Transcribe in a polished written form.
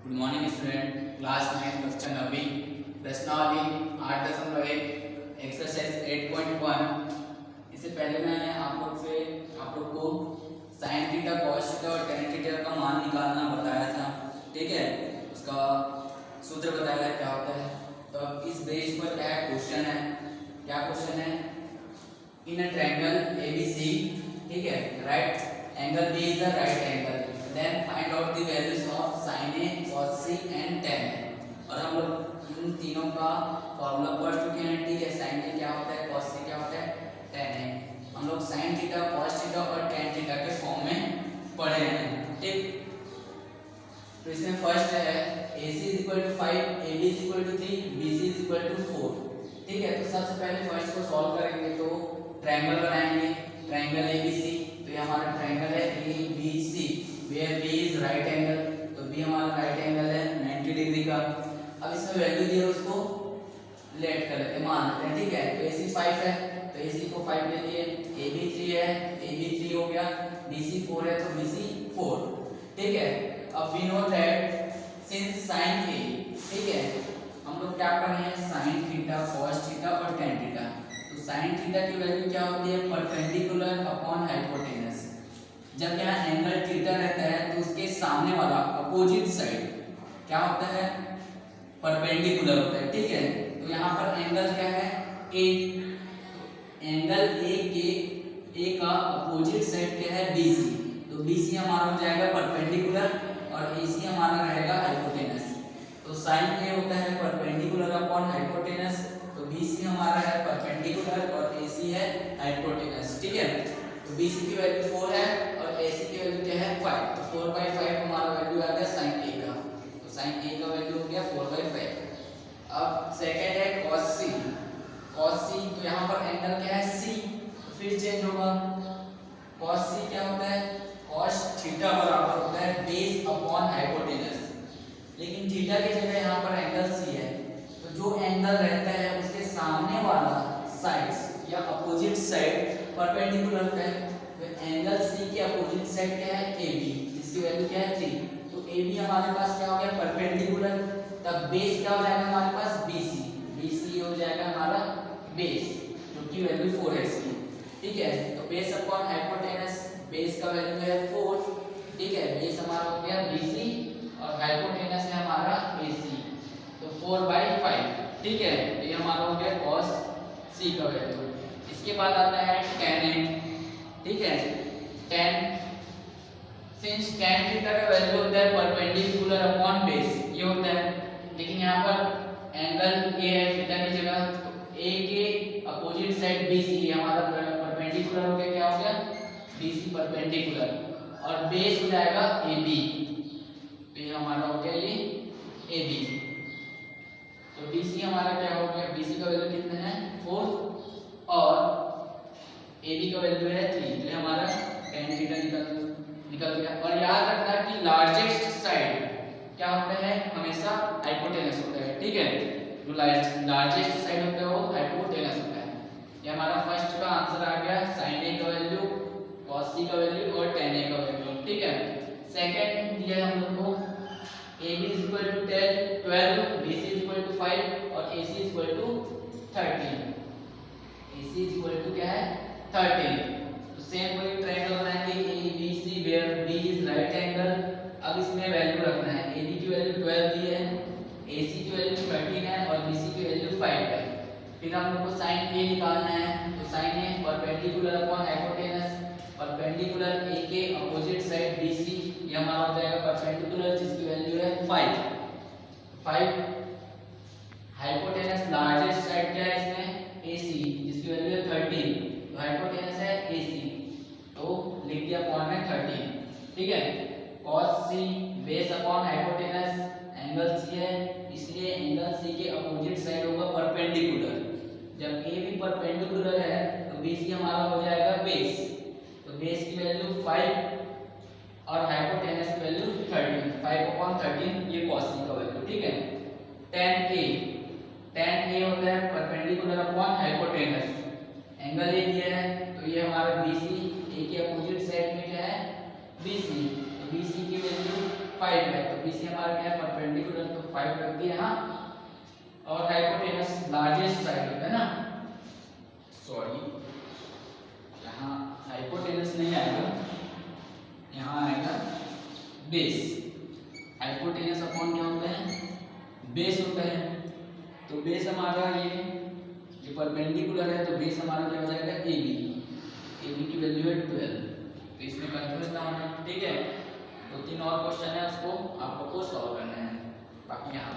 Good morning student, class 9 कक्षा 9वीं प्रश्नावली 8.1 exercise 8.1। इससे पहले मैं आप लोग को साइन थीटा कॉस थीटा और टेन थीटा का मान निकालना बताया था। ठीक है, उसका सूत्र बताया था क्या होता है। तो अब इस बेस पर क्या क्वेश्चन है, क्या क्वेश्चन है, इन अ ट्रायंगल ABC, ठीक है, right angle B is the right angle, then find out the values of sin A cos C and tan A। और हम लोग इन तीनों का फॉर्मूला पढ़ चुके हैं। ठीक है, sin A क्या होता है, cos C क्या होता है, tan A। हम लोग sin थीटा cos थीटा और tan थीटा के फॉर्म में पढ़े हैं। ठीक, तो इसमें फर्स्ट है AC = 5, AB = 3, BC = 4। ठीक है, तो सबसे पहले फर्स्ट को सॉल्व करेंगे तो ट्रायंगल बनाएंगे, ट्रायंगल ABC। तो ये हमारा ट्रायंगल है ABC where B is right angle, तो B हमारा राइट एंगल है 90 डिग्री का। अब इसमें वैल्यू दी है, उसको लेट कर लेते हैं, मान लेते हैं। ठीक है, तो AC 5 है तो AC को 5 ले लिए, AB 3 है, AB 3 हो गया, BC 4 है तो BC 4। ठीक है, अब we know that since sin A, ठीक है, हम लोग क्या कर रहे हैं, sin थीटा cos थीटा और tan थीटा। तो sin थीटा की वैल्यू क्या होती है, परपेंडिकुलर अपॉन हाइपोटेनस। जब यहाँ एंगल थीटा रहता है तो उसके सामने वाला अपोजिट साइड क्या होता है, परपेंडिकुलर होता है। ठीक है, तो यहाँ पर एंगल क्या है, A, तो एंगल A का अपोजिट साइड क्या है, BC। तो BC हमारा हो जाएगा परपेंडिकुलर और AC हमारा रहेगा हाइपोटेनस। तो sin A होता है परपेंडिकुलर अपॉन हाइपोटेनस, तो BC हमारा है परपेंडिकुलर और AC है हाइपोटेनस। ठीक है, तो BC की वैल्यू 4 है और AC की वैल्यू क्या है 5, तो 4/5 हमारा वैल्यू आ गया sin A का। तो sin A का वैल्यू हो गया 4/5। अब सेकंड है cos C, cos C तो यहाँ पर एंगल क्या है C, तो फिर चेंज होगा। cos C क्या होता है, cos थीटा बराबर होता है बेस अपॉन हाइपोटेनस, लेकिन थीटा की जगह यहाँ पर एंगल C है। तो जो एंगल रहता है उसके सामने वाला साइड्स या अपोजिट साइड परपेंडिकुलर होता है। तो एंगल C के अपोजिट साइड क्या है, AB, जिसकी वैल्यू क्या है 3। तो AB हमारे पास क्या हो गया, परपेंडिकुलर, तब बेस क्या हो जाएगा हमारे पास BC, BC हो जाएगा हमारा बेस, जो की वैल्यू 4 है इसकी। ठीक है, तो बेस अपॉन हाइपोटेनस, बेस का वैल्यू है 4। ठीक है, बेस हमारा हो गया BC और हाइपोटेनस है हमारा AC, तो 4/5। ठीक है, तो ये हमारा हो गया cos C का वैल्यू। इसके बाद आता है tan A। ठीक है, tan सिंस tan थीटा का वैल्यू होता है परपेंडिकुलर अपॉन बेस, ये होता है, लेकिन यहाँ पर एंगल A है थीटा की जगह, तो A के अपोजिट साइड BC हमारा परपेंडिकुलर हो गया, क्या हो गया BC परपेंडिकुलर, और बेस हो जाएगा AB, तो ये हमारा हो गया ये AB। तो BC हमारा क्या हो गया, BC का वैल्यू कितना है 4 और AB का वैल्यू है 3, तो ये हमारा tan थीटा निकल गया। और याद रखना कि लार्जेस्ट साइड क्या होता है, हमेशा हाइपोटेनस होता है। ठीक है, जो लार्जेस्ट साइड होता है वो हाइपोटेनस होता है। ये हमारा फर्स्ट का आंसर आ गया, sin A का वैल्यू, cos C का वैल्यू और tan A का वैल्यू। ठीक है, सेकंड दिया है हम लोग को AB = 12, BC = 5 और AC = 13। AC क्या है 13। तो सेम वही ट्रायंगल बनाएंगे ABC where B is right angle. अब इसमें वैल्यू रखना है, AB की वैल्यू 12 दी है, AC की वैल्यू 13 है और BC की वैल्यू 5 है। फिर हम लोग को sin A निकालना है, तो sin A perpendicular upon hypotenuse, perpendicular A के अपोजिट साइड BC, ये हमारा हो जाएगा परपेंडिकुलर जिसकी वैल्यू है 5। हाइपोटेनस लार्जेस्ट साइड क्या है इसमें AC, जिसकी वैल्यू है 13, तो हाइपोटेनस है AC, तो लिख दिया अपॉन में 13। ठीक है, cos C base upon hypotenuse, angle C है इसलिए एंगल C के अपोजिट साइड होगा परपेंडिकुलर। जब A भी परपेंडिकुलर है तो BC हमारा हो जाएगा बेस, तो बेस की वैल्यू 5 और हाइपोटेनस की वैल्यू 13, 5/13 ये cos C का वैल्यू। ठीक है, tan A होता है perpendicular upon hypotenuse, angle A दिया है तो ये हमारा BC, A के अपोजिट साइड में क्या है BC, तो BC की वैल्यू 5 है, तो BC हमारा क्या है परपेंडिकुलर, तो 5 रख दिया यहाँ। और हाइपोटेनस लार्जेस्ट साइड है ना, सॉरी यहाँ हाइपोटेनस नहीं आएगा, यहाँ आएगा बेस। हाइपोटेनस अपॉन क्या होता है, बेस होता है। तो बेस हमारा ये परपेंडिकुलर है, तो बेस हमारा क्या हो जाएगा AB। AB की वैल्यू है 12, तो इसमें कंफ्यूज ना होना, ठीक है। तो 3 और क्वेश्चन है, उसको आप लोग को सॉल्व करना है, बाकी यहाँ